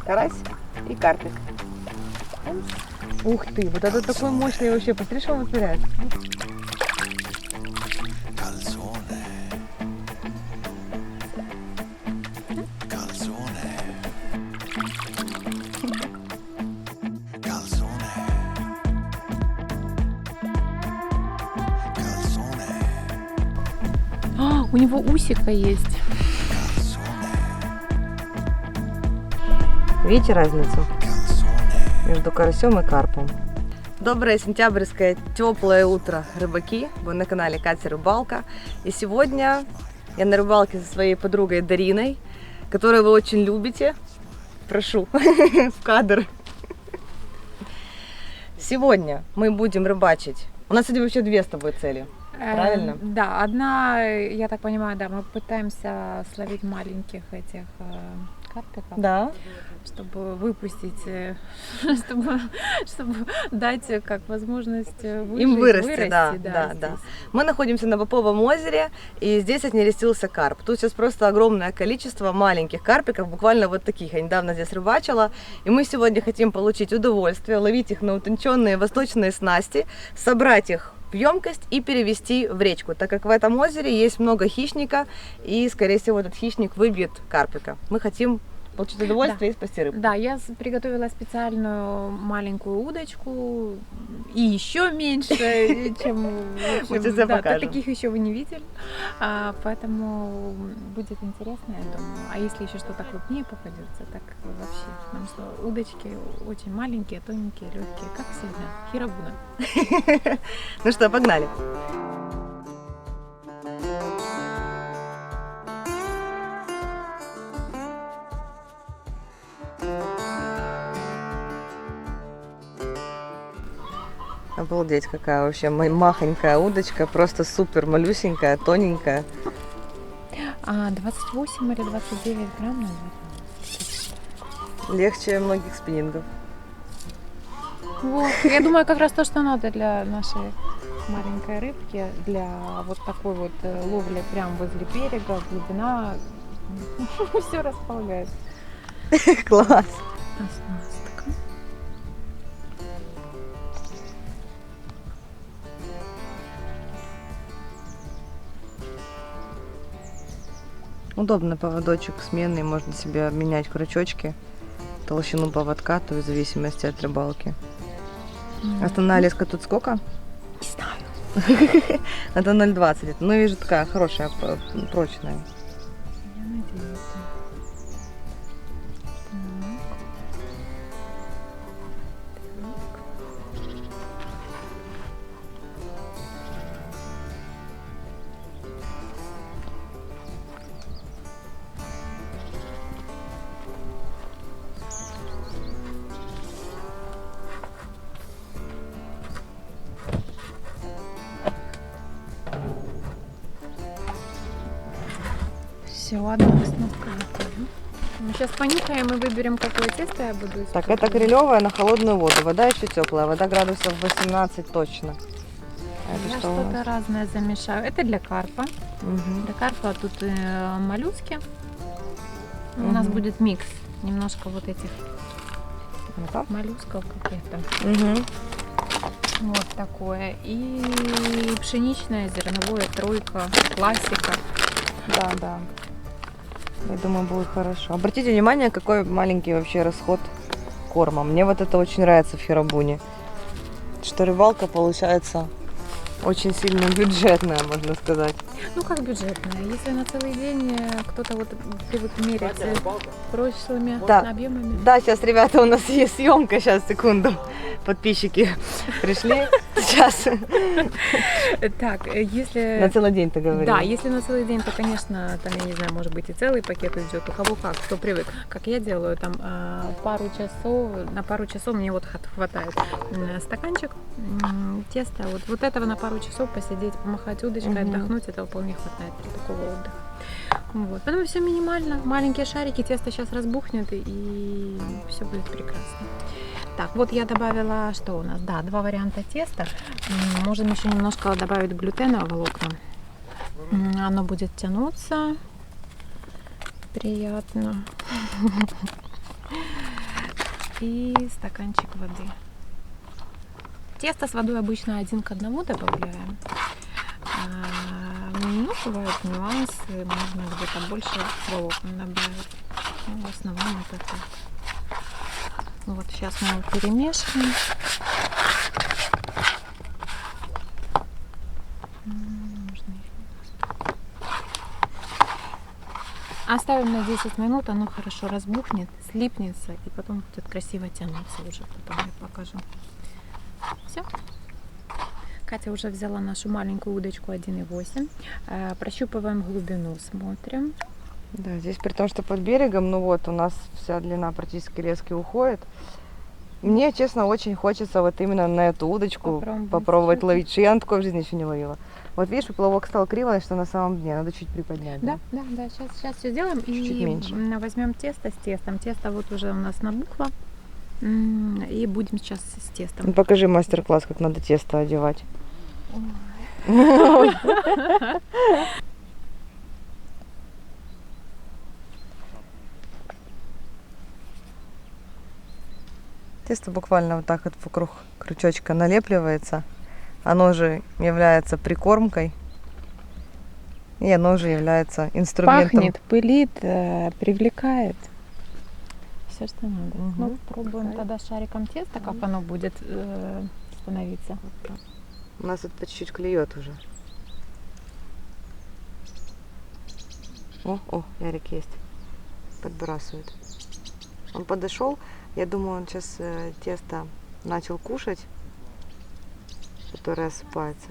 карась и карпик. Ух ты, вот это такой мощный вообще, посмотри, что он вытворяет. А, у него усика есть. Видите разницу между карасем и карпом? Доброе сентябрьское теплое утро, рыбаки! Вы на канале Катя Рыбалка. И сегодня я на рыбалке со своей подругой Дариной, которую вы очень любите. Прошу в кадр. Сегодня мы будем рыбачить. У нас сегодня вообще две с тобой цели. Правильно? Да, одна, я так понимаю, да, мы пытаемся словить маленьких этих карпиков, Да. чтобы выпустить, чтобы дать как возможность Им вырасти, да. здесь. Мы находимся на Поповом озере, и здесь отнерестился карп. Тут сейчас просто огромное количество маленьких карпиков, буквально вот таких. Я недавно здесь рыбачила, и мы сегодня хотим получить удовольствие, ловить их на утонченные восточные снасти, собрать их в емкость и перевести в речку, так как в этом озере есть много хищника, и, скорее всего, этот хищник выбьет карпика. Мы хотим получить удовольствие и спасти рыбу. Да, я приготовила специальную маленькую удочку, и еще меньше, чем... Таких еще вы не видели, поэтому будет интересно, я думаю. А если еще что-то крупнее попадется, так вообще. Потому что удочки очень маленькие, тоненькие, легкие, как всегда. Хирабуна. Ну что, погнали! Обалдеть, какая вообще махонькая удочка, просто супер малюсенькая, тоненькая. 28 или 29 грамм, наверное. Легче многих спиннингов. Вот. Я думаю, как раз то, что надо для нашей маленькой рыбки, для вот такой вот ловли прямо возле берега, глубина, все располагает. Класс! Оснастка. Удобно, поводочек сменный, можно себе менять крючочки, толщину поводка, то в зависимости от рыбалки. Основная леска тут сколько? Не знаю. Это 0,20. Ну, вижу, такая хорошая, прочная. Я надеюсь. Все, одна основка готова. Мы сейчас понюхаем и выберем, какое тесто я буду использовать. Так, это крылевая на холодную воду. Вода еще теплая, вода градусов 18 точно. Я что-то разное замешаю. Это для карпа. Угу. Для карпа тут моллюски. У нас будет микс. Немножко вот этих моллюсков каких-то. Угу. Вот такое. И пшеничное, зерновое, тройка, классика. Да. Я думаю, будет хорошо. Обратите внимание, какой маленький вообще расход корма. Мне вот это очень нравится в Хирабуне. Что рыбалка получается очень сильно бюджетная, можно сказать. Ну как бюджетная? Если на целый день кто-то вот привык мерять прошлыми объемами. Да, сейчас, ребята, у нас есть съемка. Сейчас, секунду. Подписчики пришли. Сейчас. Так, если... На целый день ты говоришь. Да, если на целый день, то, конечно, там, я не знаю, может быть и целый пакет идет. У кого как, кто привык. Как я делаю, там на пару часов мне вот хватает стаканчик теста. Вот этого на пару часов посидеть, помахать удочкой, отдохнуть, этого вполне хватает для такого отдыха. Вот. Поэтому все минимально. Маленькие шарики, тесто сейчас разбухнет и все будет прекрасно. Так, вот я добавила, что у нас? Да, 2 варианта теста. Можем еще немножко добавить глютенового волокна. Оно будет тянуться. Приятно. и стаканчик воды. Тесто с водой обычно 1 к 1 добавляем. Ну, бывают нюансы, можно где-то больше волокон добавить. Но в основном это так. Ну, вот сейчас мы его перемешиваем. Можно еще. Оставим на 10 минут, оно хорошо разбухнет, слипнется и потом будет красиво тянуться уже. Потом я покажу. Все. Катя уже взяла нашу маленькую удочку 1,8. Прощупываем глубину, смотрим. Да, здесь при том, что под берегом, ну вот, у нас вся длина практически резки уходит. Мне, честно, очень хочется вот именно на эту удочку попробовать ловить. Что я на такой в жизни еще не ловила. Вот видишь, поплавок стал кривый, что на самом дне. Надо чуть приподнять. Да. Сейчас все сделаем. Чуть-чуть и меньше. Возьмем тесто с тестом. Тесто вот уже у нас набухло. И будем сейчас с тестом. Ну, покажи мастер-класс, как надо тесто одевать. Тесто буквально вот так вот вокруг крючочка налепливается. Оно же является прикормкой. И оно же является инструментом. Пахнет, пылит, привлекает. Все, что надо. Мгм. Ну, пробуем тогда шариком теста, как оно будет становиться. У нас это по чуть-чуть клюет уже. О, Ярик есть. Подбрасывает. Он подошел. Я думаю, он сейчас тесто начал кушать, которое осыпается.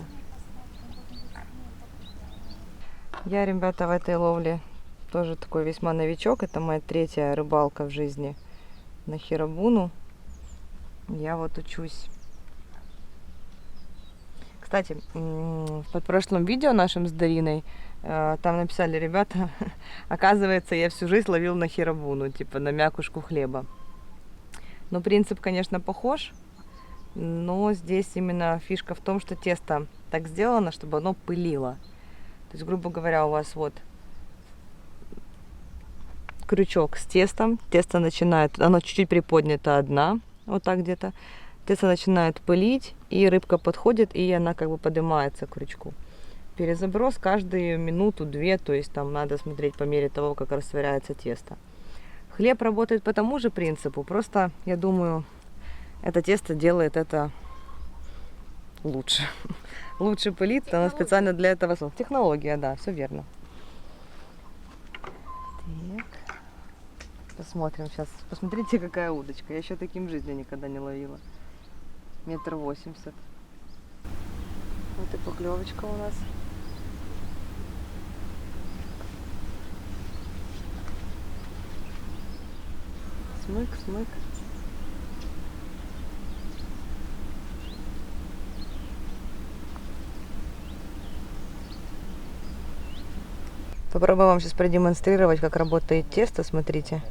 Я, ребята, в этой ловле тоже такой весьма новичок. Это моя 3-я рыбалка в жизни на хиробуну. Я вот учусь. Кстати, в подпрошлом видео нашем с Дариной там написали ребята, оказывается, я всю жизнь ловил на хиробуну, типа на мякушку хлеба. Ну, принцип, конечно, похож, но здесь именно фишка в том, что тесто так сделано, чтобы оно пылило. То есть, грубо говоря, у вас вот крючок с тестом, тесто начинает, оно чуть-чуть приподнято одна, вот так где-то. Тесто начинает пылить, и рыбка подходит, и она как бы поднимается к крючку. Перезаброс каждую минуту-две, то есть там надо смотреть по мере того, как растворяется тесто. Хлеб работает по тому же принципу, просто, я думаю, это тесто делает это лучше. Лучше пылит, оно специально для этого создано. Технология, да, все верно. Так. Посмотрим сейчас. Посмотрите, какая удочка. Я еще таким в жизни никогда не ловила. 1,80 м. Вот и поклевочка у нас. Смык, смык. Попробую вам сейчас продемонстрировать, как работает тесто. Смотрите.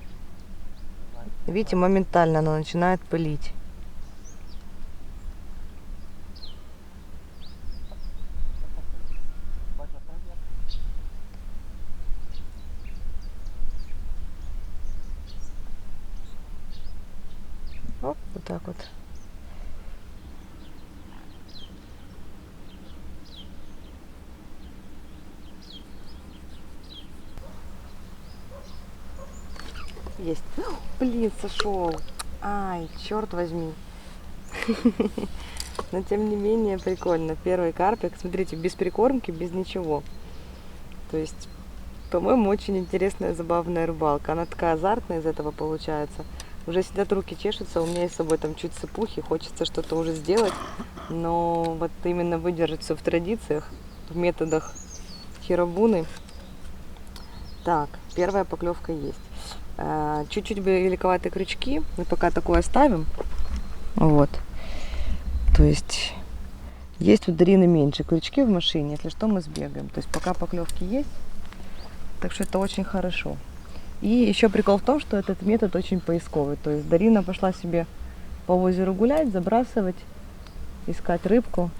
Видите, моментально оно начинает пылить. Оп, вот так вот. Есть. Блин, сошел. Ай, черт возьми. Но тем не менее прикольно. Первый карпик, смотрите, без прикормки, без ничего. То есть, по-моему, очень интересная, забавная рыбалка. Она такая азартная из этого получается. Уже сидят, руки чешутся, у меня есть с собой там чуть сыпухи, хочется что-то уже сделать. Но вот именно выдержать все в традициях, в методах хиробуны. Так, первая поклевка есть. Чуть-чуть великоватые крючки, мы пока такое оставим. Вот. То есть у Дарины меньше крючки в машине, если что, мы сбегаем. То есть пока поклевки есть, так что это очень хорошо. И еще прикол в том, что этот метод очень поисковый. То есть Дарина пошла себе по озеру гулять, забрасывать, искать рыбку.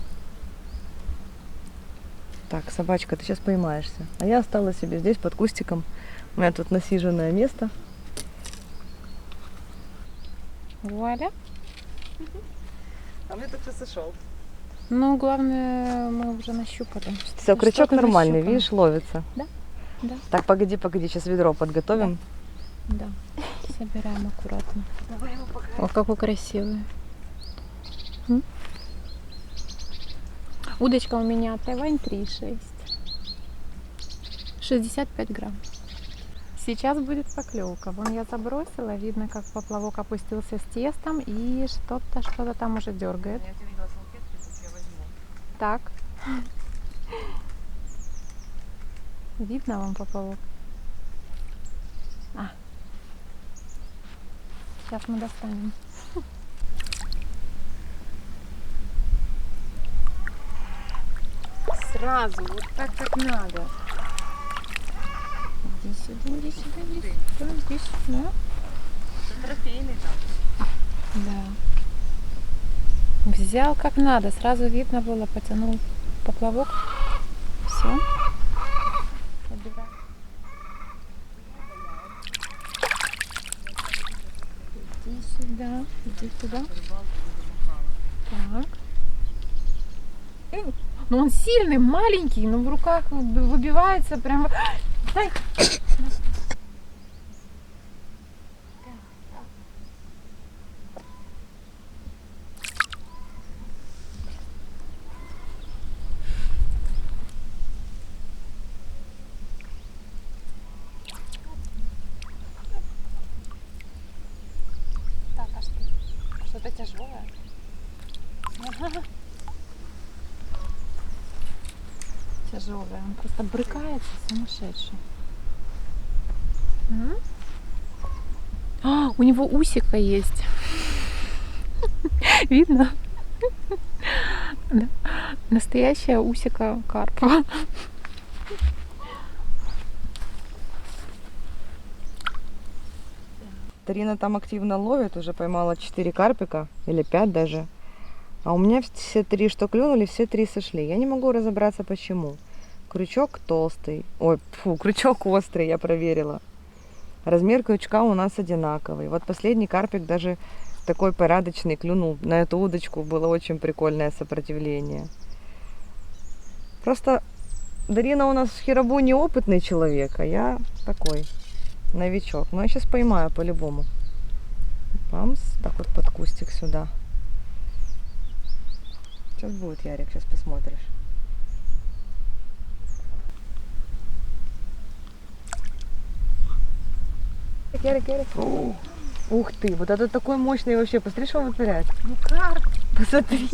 Так, собачка, ты сейчас поймаешься. А я осталась себе здесь под кустиком. У меня тут насиженное место. Вуаля. А мне только что сошел. Ну, главное, мы уже нащупали. Все, крючок Что-то нормальный, нащупано. видишь, ловится. Да, да. Так, погоди, сейчас ведро подготовим. Да. Собираем аккуратно. Давай его пока. О, какой красивый. М? Удочка у меня Тайвань 3,6. 65 грамм. Сейчас будет поклевка. Вон я забросила, видно, как поплавок опустился с тестом и что-то там уже дергает. Я видела салфетки, тут я возьму. Так. Видно вам поплавок? А. Сейчас мы достанем. Сразу, вот так, как надо. Иди сюда, иди сюда, иди сюда, здесь, да? Это трофейный там. Да. Взял как надо, сразу видно было, потянул поплавок. Все. Собирай. Иди сюда, иди сюда. Так. Ну он сильный, маленький, но в руках выбивается прям. Дай. Так, а что? Что-то тяжелое? Тяжелое, он просто брыкается, сумасшедший. А, у него усика есть. Видно? Да. Настоящая усика карпа. Тарина там активно ловит, уже поймала 4 карпика, или 5 даже. А у меня все 3, что клюнули, все 3 сошли. Я не могу разобраться, почему. Крючок толстый. Ой, фу, крючок острый, я проверила. Размер крючка у нас одинаковый. Вот последний карпик даже такой порядочный клюнул. На эту удочку было очень прикольное сопротивление. Просто Дарина у нас в хиробу неопытный человек, а я такой новичок. Но я сейчас поймаю по-любому. Памс, так вот под кустик сюда. Сейчас будет, Ярик, сейчас посмотришь. Ярик. Ух ты, вот это такой мощный вообще. Посмотри, что он вытворяет. Ну карп. Посмотри.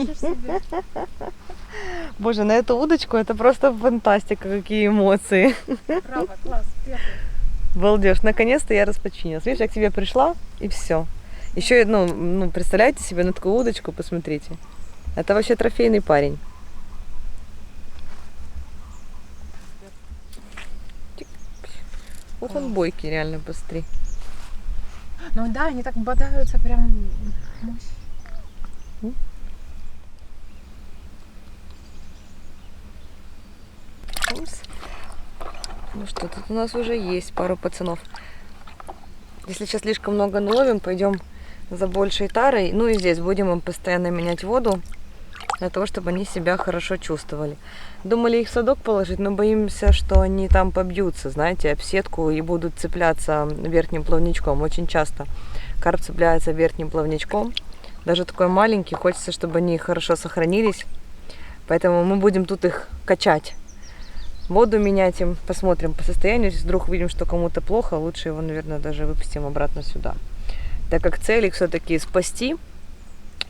Боже, на эту удочку это просто фантастика, какие эмоции. Браво, класс, первый. Балдеж, наконец-то я распочинилась. Видишь, я к тебе пришла и все. Еще, ну, представляете себе на такую удочку, посмотрите. Это вообще трофейный парень. Вот он бойкий, реально, посмотри. Ну да, они так бодаются прям. Ну что, тут у нас уже есть пару пацанов. Если сейчас слишком много наловим, пойдем за большей тарой. Ну и здесь будем им постоянно менять воду, для того, чтобы они себя хорошо чувствовали. Думали их в садок положить, но боимся, что они там побьются, знаете, об сетку и будут цепляться верхним плавничком. Очень часто карп цепляется верхним плавничком. Даже такой маленький, хочется, чтобы они хорошо сохранились. Поэтому мы будем тут их качать. Воду менять им, посмотрим по состоянию. Если вдруг видим, что кому-то плохо, лучше его, наверное, даже выпустим обратно сюда. Так как цель их все-таки спасти.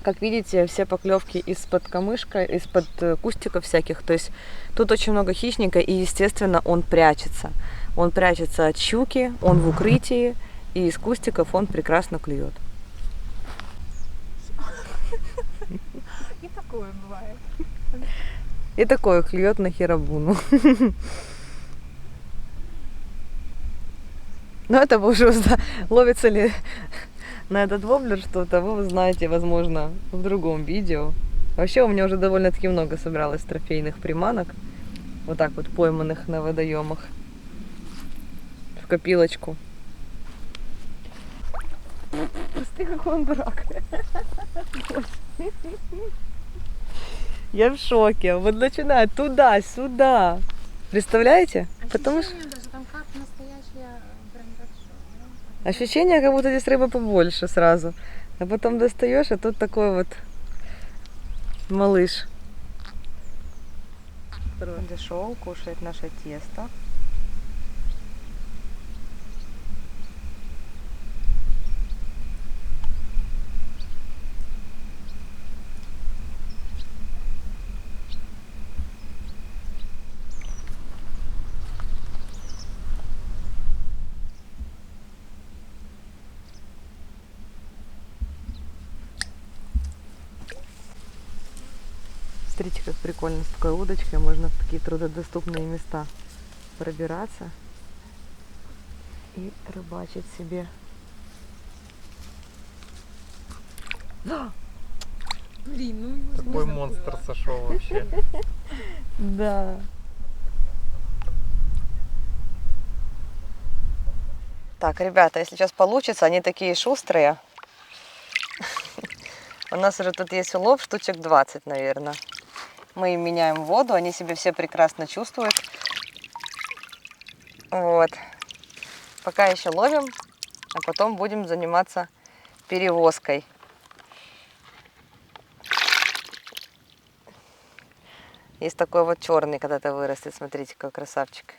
Как видите, все поклевки из-под камышка, из-под кустиков всяких. То есть тут очень много хищника, и, естественно, он прячется. Он прячется от щуки, он в укрытии, и из кустиков он прекрасно клюет. И такое бывает. И такое клюет на хиробуну. Но это вы уже ловится ли на этот воблер что-то, вы узнаете, возможно, в другом видео. Вообще у меня уже довольно-таки много собралось трофейных приманок. Вот так вот пойманных на водоемах. В копилочку. Просто Ты какой он дурак. Я в шоке. Вот начинает туда-сюда. Представляете? Потому что даже там карп настоящая, прям большой. ощущение, как будто здесь рыба побольше сразу. А потом достаешь, а тут такой вот малыш. Зашел, кушает наше тесто. Смотрите, как прикольно с такой удочкой можно в такие труднодоступные места пробираться и рыбачить себе. Блин, ну Такой монстр сошел вообще. Да. Так, ребята, если сейчас получится, они такие шустрые. У нас уже тут есть улов штучек 20, наверное. Мы им меняем воду, они себя все прекрасно чувствуют. Вот. Пока еще ловим, а потом будем заниматься перевозкой. Есть такой вот черный, когда-то вырастет. Смотрите, какой красавчик.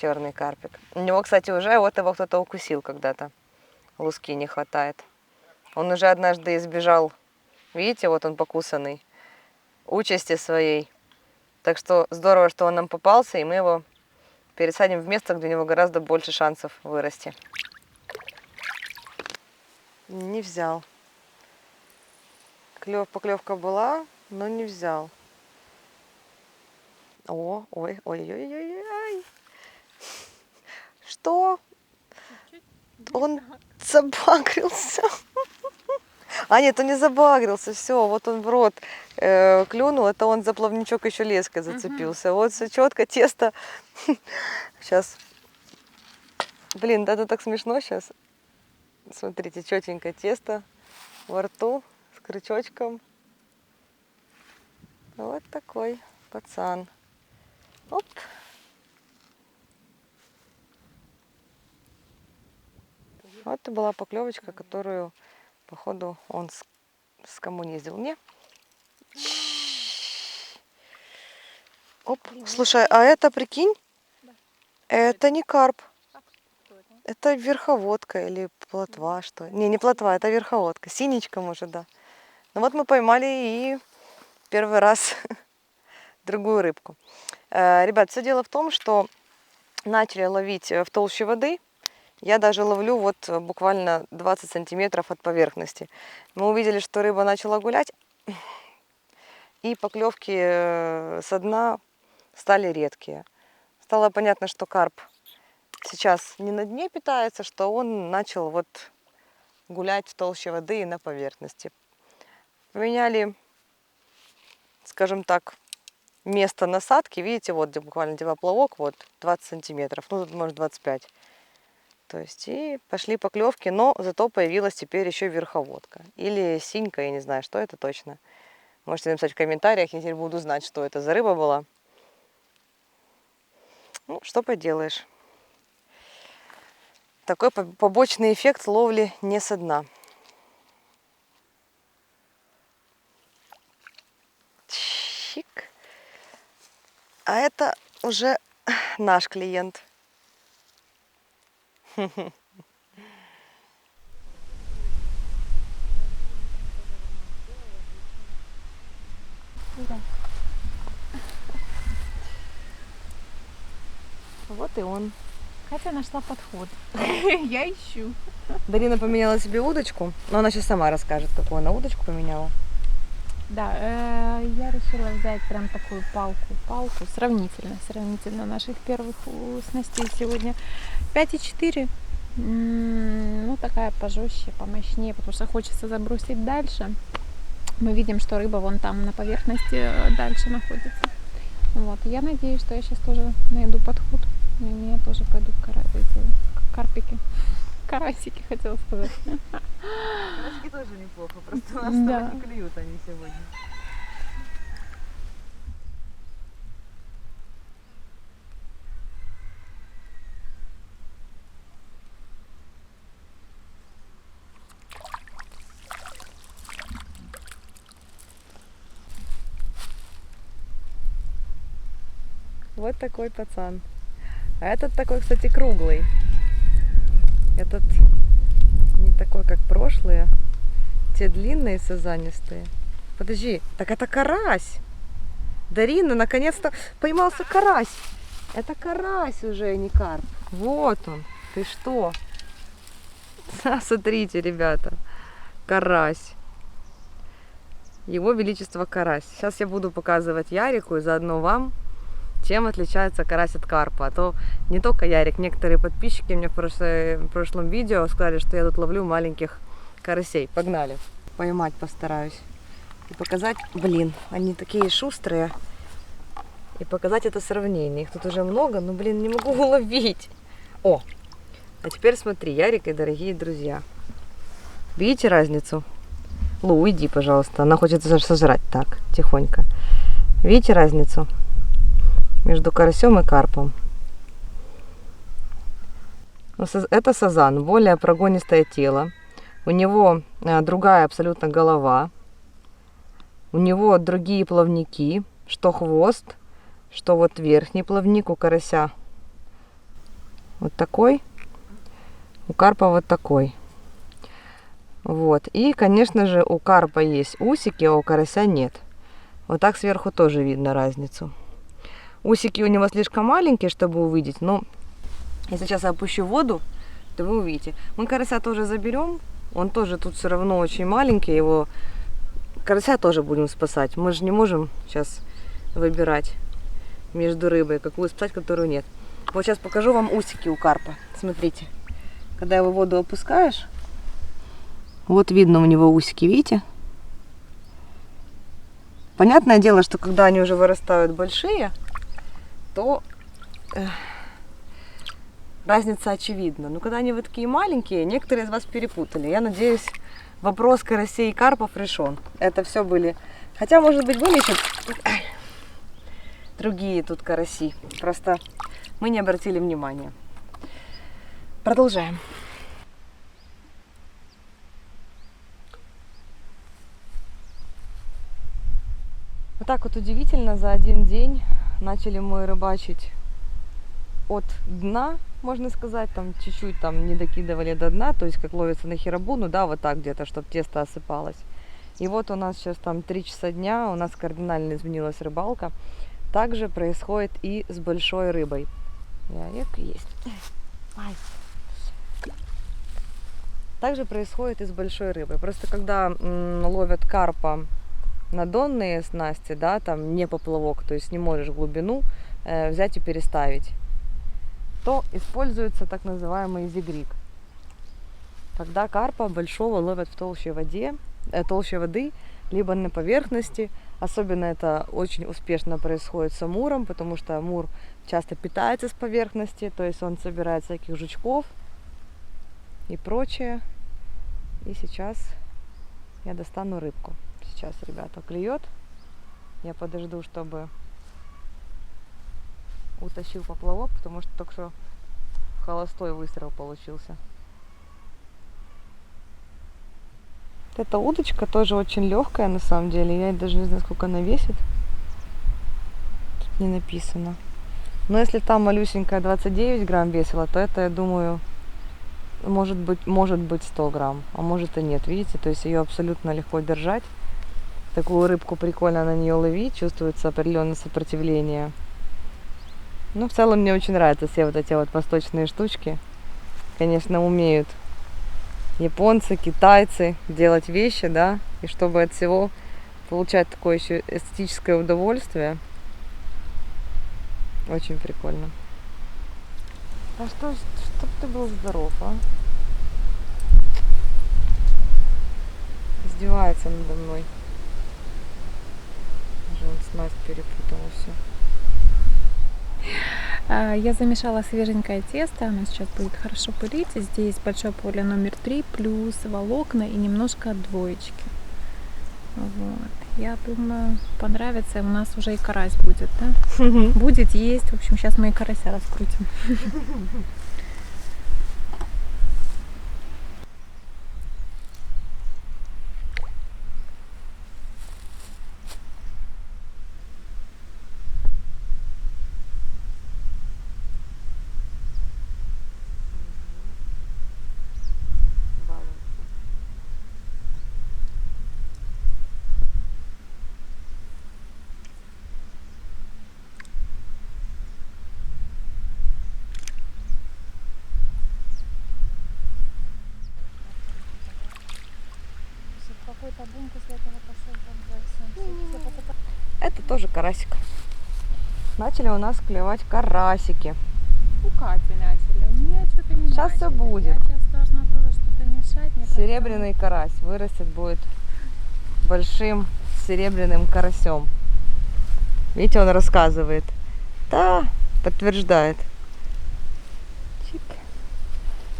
Черный карпик. У него, кстати, уже вот его кто-то укусил когда-то. Луски не хватает. Он уже однажды избежал, видите, вот он покусанный, участи своей. Так что здорово, что он нам попался, и мы его пересадим в место, где у него гораздо больше шансов вырасти. Не взял. Поклевка была, но не взял. О, ой, ой-ой-ой-ой. Что? Он забагрился. А нет, он не забагрился, все, вот он в рот клюнул, это он за плавничок еще леской зацепился. Вот все четко, тесто. Сейчас. Блин, да, это так смешно сейчас. Смотрите, четенькое тесто во рту с крючочком. Вот такой пацан. Оп. Вот это была поклевочка, которую, походу, он скоммуниздил. Не? Оп. Слушай, а это, прикинь, это не карп. Это верховодка или плотва, что? Не плотва, это верховодка. Синичка, может, да. Ну вот мы поймали и первый раз другую рыбку. Ребят, все дело в том, что начали ловить в толще воды. Я даже ловлю вот буквально 20 сантиметров от поверхности. Мы увидели, что рыба начала гулять, и поклевки со дна стали редкие. Стало понятно, что карп сейчас не на дне питается, что он начал вот гулять в толще воды и на поверхности. Поменяли, скажем так, место насадки. Видите, вот где буквально где поплавок, вот 20 сантиметров, ну тут может 25. То есть и пошли поклевки, но зато появилась теперь еще верховодка. Или синька, я не знаю, что это точно. Можете написать в комментариях, я теперь буду знать, что это за рыба была. Ну, что поделаешь. Такой побочный эффект ловли не со дна. Чик. А это уже наш клиент. Вот и он. Катя нашла подход. Я ищу. Дарина поменяла себе удочку, но она сейчас сама расскажет, какую она удочку поменяла. Да, я решила взять прям такую палку сравнительно наших первых снастей сегодня. 5,4. Ну, такая пожестче, помощнее, потому что хочется забросить дальше. Мы видим, что рыба вон там на поверхности дальше находится. Вот, я надеюсь, что я сейчас тоже найду подход. И у меня тоже пойдут эти карпики. Карасики, хотела сказать. Просто-напросто Да. не клюют они сегодня. Вот такой пацан. А этот такой, кстати, круглый. Этот не такой, как прошлые. Те длинные сазанистые. Подожди, так это карась. Дарина, наконец-то поймался карась. Это карась уже, не карп. Вот он. Ты что? Смотрите, ребята. Карась. Его Величество карась. Сейчас я буду показывать Ярику и заодно вам, чем отличается карась от карпа. А то не только Ярик, некоторые подписчики мне в прошлом видео сказали, что я тут ловлю маленьких карасей. Погнали. Поймать постараюсь. И показать, блин, они такие шустрые. И показать это сравнение. Их тут уже много, но, блин, не могу уловить. О, а теперь смотри, Ярик и дорогие друзья. Видите разницу? Лу, уйди, пожалуйста. Она хочет сожрать так, тихонько. Видите разницу между карасем и карпом? Это сазан, более прогонистое тело. У него другая абсолютно голова. У него другие плавники, что хвост, что вот верхний плавник у карася. Вот такой. У карпа вот такой. Вот. И, конечно же, у карпа есть усики, а у карася нет. Вот так сверху тоже видно разницу. Усики у него слишком маленькие, чтобы увидеть, но если сейчас я опущу воду, то вы увидите. Мы карася тоже заберем. Он тоже тут все равно очень маленький. Его карася тоже будем спасать. Мы же не можем сейчас выбирать между рыбой, какую спасать, которую нет. Вот сейчас покажу вам усики у карпа. Смотрите. Когда его в воду опускаешь, вот видно у него усики, видите? Понятное дело, что когда они уже вырастают большие, то разница очевидна. Но когда они вот такие маленькие, некоторые из вас перепутали. Я надеюсь, вопрос карасей и карпов решен. Это все были... Хотя, может быть, были еще другие тут караси. Просто мы не обратили внимания. Продолжаем. Вот так вот удивительно, за один день начали мы рыбачить от дна, можно сказать, там чуть-чуть там не докидывали до дна, то есть как ловится на херабуну, да, вот так где-то, чтобы тесто осыпалось. И вот у нас сейчас там 3 часа дня, у нас кардинально изменилась рыбалка. Также происходит и с большой рыбой. Ярик есть. Ай. Также происходит и с большой рыбой. Просто когда ловят карпа на донные снасти, да, там не поплавок, то есть не можешь глубину взять и переставить, то используется так называемый зигриг. Тогда карпа большого ловят в толще воды, либо на поверхности. Особенно это очень успешно происходит с амуром, потому что амур часто питается с поверхности, то есть он собирает всяких жучков и прочее. И сейчас я достану рыбку. Сейчас, ребята, клюет. Я подожду, чтобы утащил поплавок, потому что только что холостой выстрел получился. Эта удочка тоже очень легкая на самом деле. Я даже не знаю, сколько она весит. Тут не написано. Но если там малюсенькая 29 грамм весила, то это, я думаю, может быть 100 грамм. А может и нет, видите? То есть ее абсолютно легко держать. Такую рыбку прикольно на нее ловить. Чувствуется определенное сопротивление. Ну, в целом мне очень нравятся все вот эти вот восточные штучки. Конечно, умеют японцы, китайцы делать вещи, да, и чтобы от всего получать такое еще эстетическое удовольствие. Очень прикольно. А что, чтоб ты был здоров, а? Издевается надо мной. Даже он снасть перепутал все. Я замешала свеженькое тесто, оно сейчас будет хорошо пылить. Здесь большое поле номер 3 плюс волокна и немножко двоечки. Вот. Я думаю, понравится. У нас уже и карась будет, да? Будет есть. В общем, сейчас мы и карася раскрутим. Какой-то бум после этого пошел. Это тоже карасик. Начали у нас клевать карасики. У Кати начали. У меня что-то не Сейчас всё начали. будет. Я сейчас должна тоже что-то мешать. Мне Серебряный карась вырастет, будет большим серебряным карасем. Видите, он рассказывает. Да, подтверждает. Чик.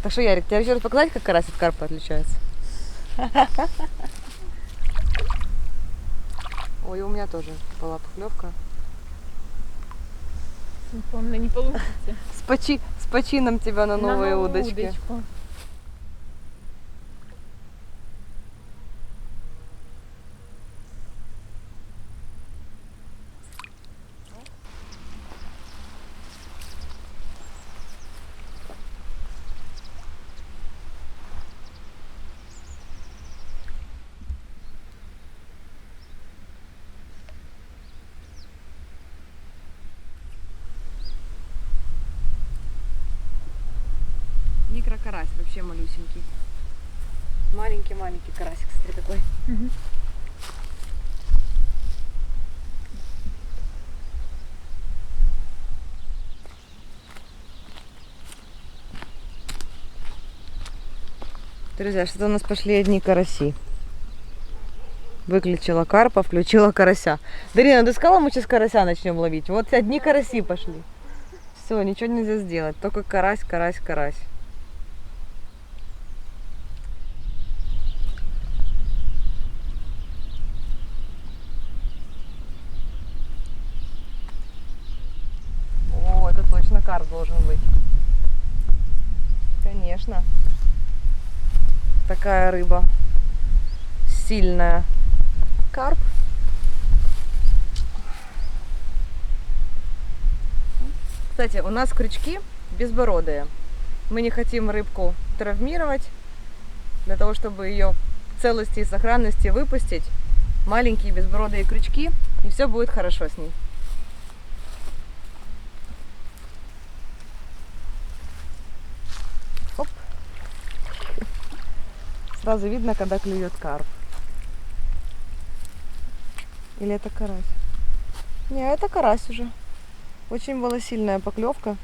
Так что, Ярик, тебе еще раз показать, как карась от карпа отличается? Ой, у меня тоже была поклевка. Симфонно не получите. С почином тебя на новые новую удочки. удочку. Микрокарась, вообще малюсенький. Маленький-маленький карасик, смотри какой. Мгм. Друзья, что-то у нас пошли одни караси. Выключила карпа, включила карася. Дарина, ты сказала, мы сейчас карася начнем ловить? Вот одни караси пошли. Все, ничего нельзя сделать. Только карась, карась, карась. О, это точно карп должен быть. Конечно. Такая рыба сильная. Карп. Кстати, у нас крючки безбородые. Мы не хотим рыбку травмировать. Для того, чтобы ее в целости и сохранности выпустить, маленькие безбородые крючки, и все будет хорошо с ней. Оп. Сразу видно, когда клюет карп. Или это карась? Не, это карась уже. Очень была сильная поклевка.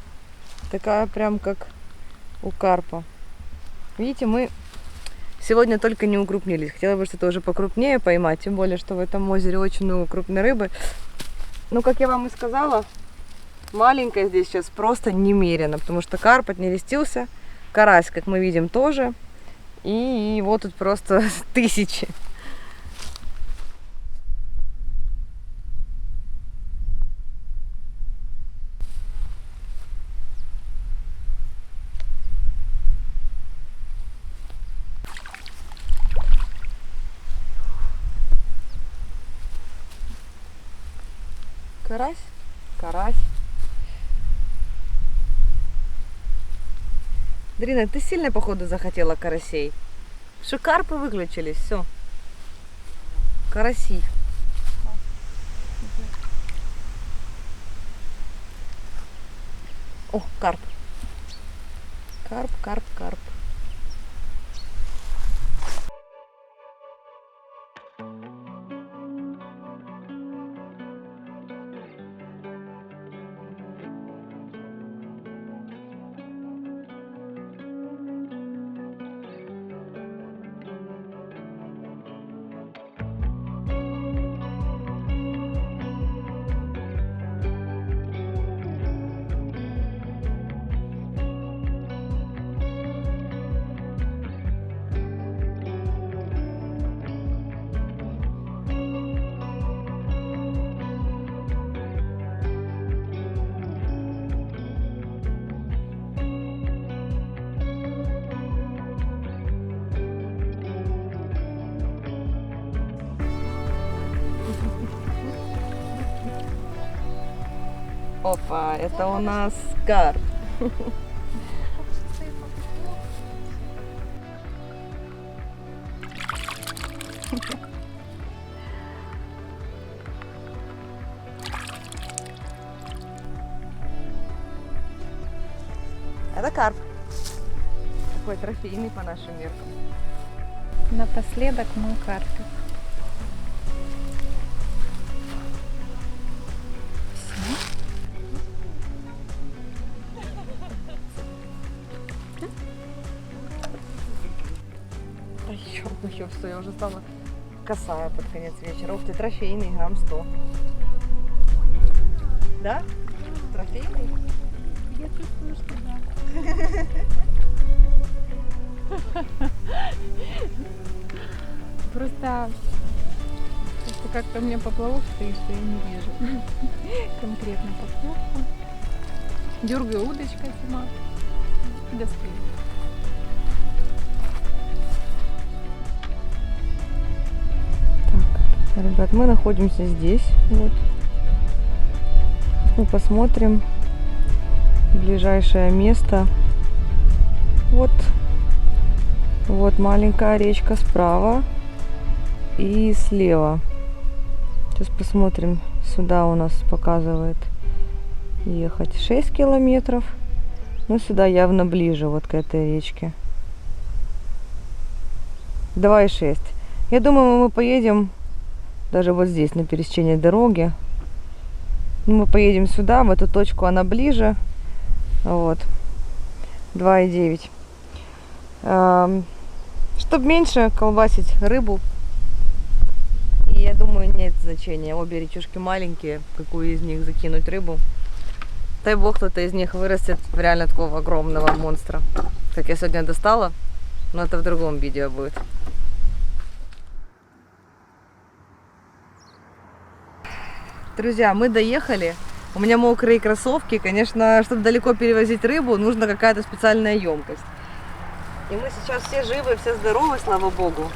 Такая прям как у карпа. Видите, мы сегодня только не укрупнились. Хотела бы что-то уже покрупнее поймать. Тем более, что в этом озере очень много крупной рыбы. Ну, как я вам и сказала, маленькая здесь сейчас просто немерено. Потому что карп отнерестился. Карась, как мы видим, тоже. И его тут просто тысячи. Карась, карась. Дарина, ты сильно, походу, захотела карасей. Что карпы выключились, все. Караси. О, карп. Карп, карп, карп. Опа, это у нас карп. Это карп. Такой трофейный по нашим меркам. Напоследок мой карпик. Еще все, я уже стала косая под конец вечера. Ух ты, трофейный, грамм 100. Да? Трофейный? Я чувствую, что да. Просто как-то у меня поплавок стоит, что я не вижу конкретно поклевку. Дергаю удочкой сама и достаю. Так, ребят, мы находимся здесь. Вот. Мы посмотрим ближайшее место. Вот. Вот маленькая речка справа и слева. Сейчас посмотрим. Сюда у нас показывает ехать 6 километров. Но сюда явно ближе, вот к этой речке. 2,6. Я думаю, мы поедем даже вот здесь, на пересечении дороги. Мы поедем сюда, в эту точку, она ближе. Вот. 2,9. Чтобы меньше колбасить рыбу. И я думаю, нет значения. Обе речушки маленькие. Какую из них закинуть рыбу. Дай бог, кто-то из них вырастет в реально такого огромного монстра. Как я сегодня достала. Но это в другом видео будет. Друзья, мы доехали. У меня мокрые кроссовки. Конечно, чтобы далеко перевозить рыбу, нужна какая-то специальная емкость. И мы сейчас все живы, все здоровы, слава богу.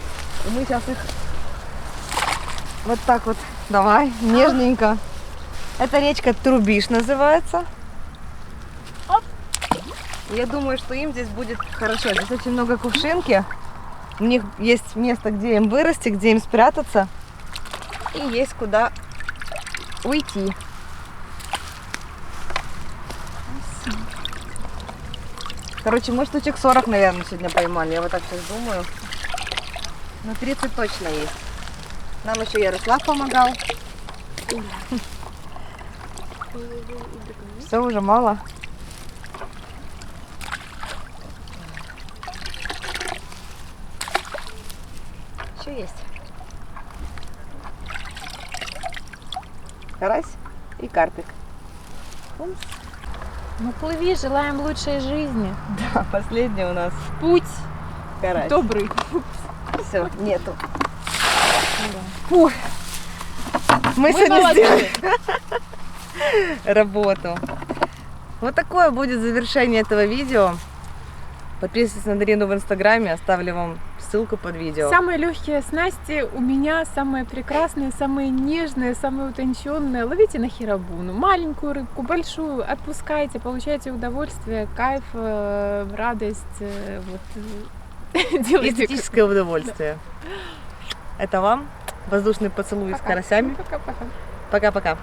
И мы сейчас их вот так вот, давай, нежненько. Это речка Трубиш называется. Оп. Я думаю, что им здесь будет хорошо. Здесь очень много кувшинки. У них есть место, где им вырасти, где им спрятаться. И есть куда уйти. Короче, мы штучек 40, наверное, сегодня поймали. Я вот так сейчас думаю. Но 30 точно есть. Нам еще Ярослав помогал. Все уже мало. Еще есть. Карась и карпик. Пумс. Ну плыви, желаем лучшей жизни. Да, последний у нас Путь карась. добрый. Все, нету. Фу. Мы Мы сегодня молодцы. сделали работу. Вот такое будет завершение этого видео. Подписывайтесь на Дарину в инстаграме, оставлю вам ссылку под видео. Самые легкие снасти у меня, самые прекрасные, самые нежные, самые утонченные. Ловите на хирабуну. Маленькую рыбку, большую, отпускайте, получайте удовольствие, кайф, радость. Вот. Делайте Эстетическое удовольствие. Это вам воздушный поцелуй с карасями. Пока-пока. Пока-пока.